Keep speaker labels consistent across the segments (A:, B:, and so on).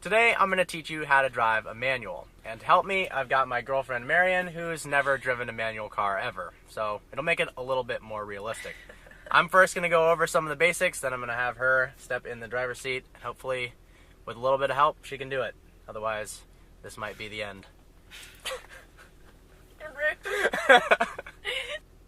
A: Today I'm going to teach you how to drive a manual. And to help me, I've got my girlfriend Marion, who's never driven a manual car ever. So it'll make it a little bit more realistic. I'm first going to go over some of the basics, then I'm going to have her step in the driver's seat. And hopefully, with a little bit of help, she can do it. Otherwise, this might be the end.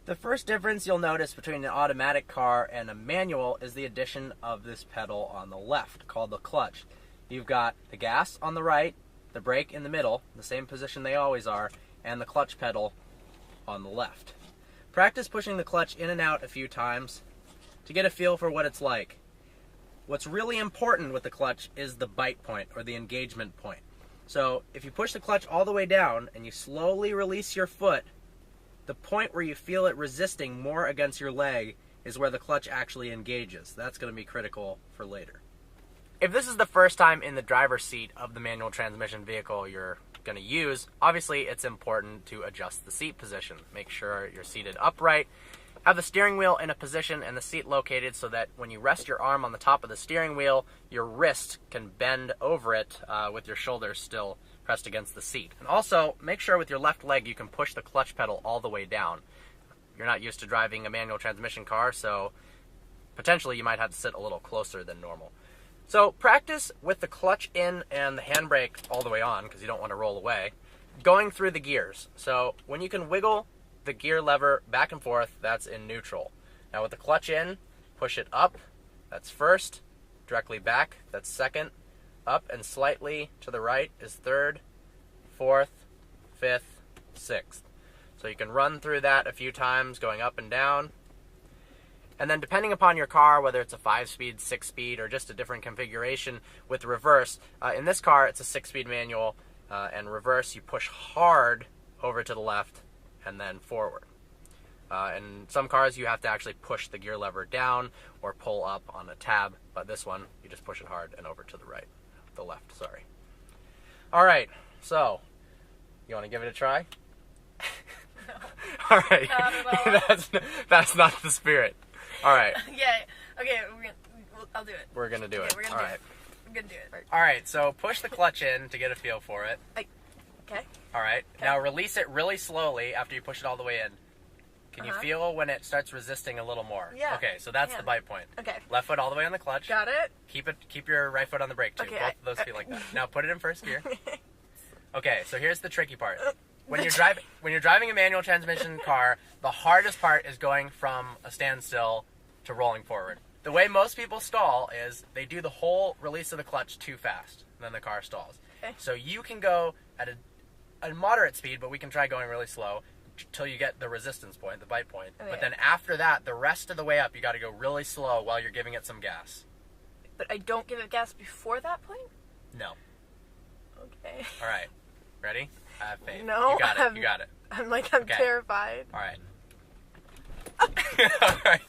A: The first difference you'll notice between an automatic car and a manual is the addition of this pedal on the left, called the clutch. You've got the gas on the right, the brake in the middle, the same position they always are, and the clutch pedal on the left. Practice pushing the clutch in and out a few times to get a feel for what it's like. What's really important with the clutch is the bite point, or the engagement point. So if you push the clutch all the way down and you slowly release your foot, the point where you feel it resisting more against your leg is where the clutch actually engages. That's going to be critical for later. If this is the first time in the driver's seat of the manual transmission vehicle you're going to use, obviously it's important to adjust the seat position. Make sure you're seated upright. Have the steering wheel in a position and the seat located so that when you rest your arm on the top of the steering wheel, your wrist can bend over it with your shoulders still pressed against the seat. And also, make sure with your left leg you can push the clutch pedal all the way down. You're not used to driving a manual transmission car, so potentially you might have to sit a little closer than normal. So practice with the clutch in and the handbrake all the way on, because you don't want to roll away, going through the gears. So when you can wiggle the gear lever back and forth, that's in neutral. Now with the clutch in, push it up, that's first, directly back, that's second, up and slightly to the right is third, fourth, fifth, sixth. So you can run through that a few times, going up and down. And then depending upon your car, whether it's a 5-speed, 6-speed, or just a different configuration with reverse, in this car it's a 6-speed manual, and reverse you push hard over to the left and then forward. In some cars you have to actually push the gear lever down or pull up on a tab, but this one you just push it hard and over to the right, the left, sorry. Alright, so, you want to give it a try?
B: No.
A: Alright, that's not the spirit. Alright.
B: Yeah, okay, I'll do it.
A: We're gonna do it. Alright.
B: I'm gonna do it.
A: Alright, so push the clutch in to get a feel for it.
B: Okay.
A: Alright, now release it really slowly after you push it all the way in. Can you feel when it starts resisting a little more?
B: Yeah.
A: Okay, so that's the bite point.
B: Okay.
A: Left foot all the way on the clutch.
B: Got it.
A: Keep your right foot on the brake too.
B: Okay,
A: Both of those feel like that. Now put it in first gear. Okay, so here's the tricky part. When you're driving a manual transmission car, the hardest part is going from a standstill to rolling forward. The way most people stall is they do the whole release of the clutch too fast, and then the car stalls.
B: Okay.
A: So you can go at a moderate speed, but we can try going really slow till you get the resistance point, the bite point.
B: Okay.
A: But then after that, the rest of the way up, you got to go really slow while you're giving it some gas.
B: But I don't give it gas before that point?
A: No.
B: Okay.
A: All right. Ready? I have faith.
B: No,
A: You got it. You got it.
B: I'm okay. Terrified.
A: All right. All right.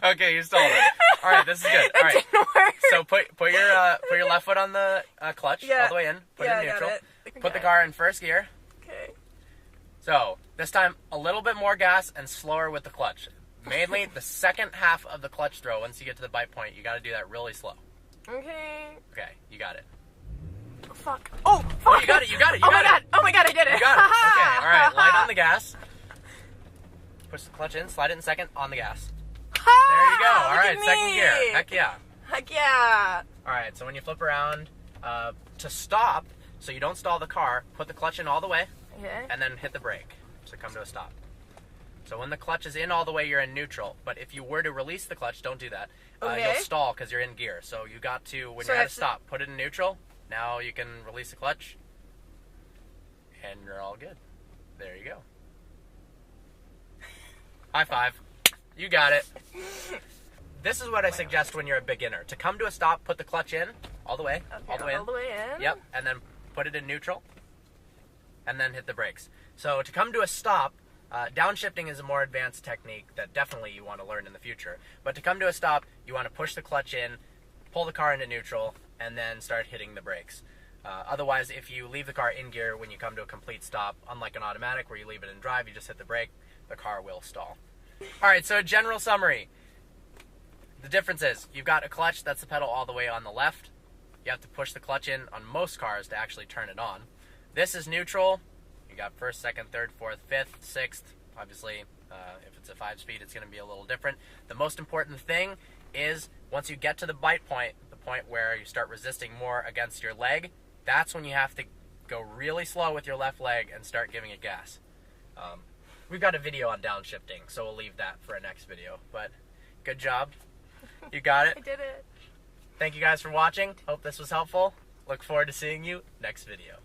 A: Okay, you stalled it. All right, this is good. All right.
B: It didn't work.
A: So put your left foot on the clutch all the way in. Put it in neutral.
B: Got it.
A: Put the car in first gear.
B: Okay.
A: So this time a little bit more gas and slower with the clutch. Mainly the second half of the clutch throw. Once you get to the bite point, you got to do that really slow.
B: Okay.
A: Okay, you got it.
B: Oh, fuck. Oh, fuck.
A: Oh, you got it.
B: Oh my god, I did it.
A: You got it. Okay, all right. Light on the gas. Push the clutch in. Slide it in second. On the gas. There you go. All right, second gear. Heck yeah.
B: Heck yeah.
A: All right, so when you flip around to stop, so you don't stall the car, put the clutch in all the way,
B: Okay.
A: and then hit the brake to come to a stop. So when the clutch is in all the way, you're in neutral. But if you were to release the clutch, don't do that.
B: Okay.
A: You'll stall because you're in gear. So you got to, when
B: So
A: you're
B: I
A: at a stop, put it in neutral. Now you can release the clutch, and you're all good. There you go. High five. You got it. This is what I suggest when you're a beginner. To come to a stop, put the clutch in, all the way,
B: Okay,
A: all the way in.
B: All the way in.
A: Yep, and then put it in neutral, and then hit the brakes. So to come to a stop, downshifting is a more advanced technique that definitely you want to learn in the future. But to come to a stop, you want to push the clutch in, pull the car into neutral, and then start hitting the brakes. Otherwise, if you leave the car in gear when you come to a complete stop, unlike an automatic where you leave it in drive, you just hit the brake, the car will stall. All right, so a general summary. The difference is you've got a clutch, that's the pedal all the way on the left. you have to push the clutch in on most cars to actually turn it on. This is neutral. You got first, second, third, fourth, fifth, sixth. Obviously, if it's a 5-speed, it's going to be a little different. The most important thing is once you get to the bite point, the point where you start resisting more against your leg, that's when you have to go really slow with your left leg and start giving it gas. We've got a video on downshifting, so we'll leave that for a next video. But good job. You got it.
B: I did it.
A: Thank you guys for watching. Hope this was helpful. Look forward to seeing you next video.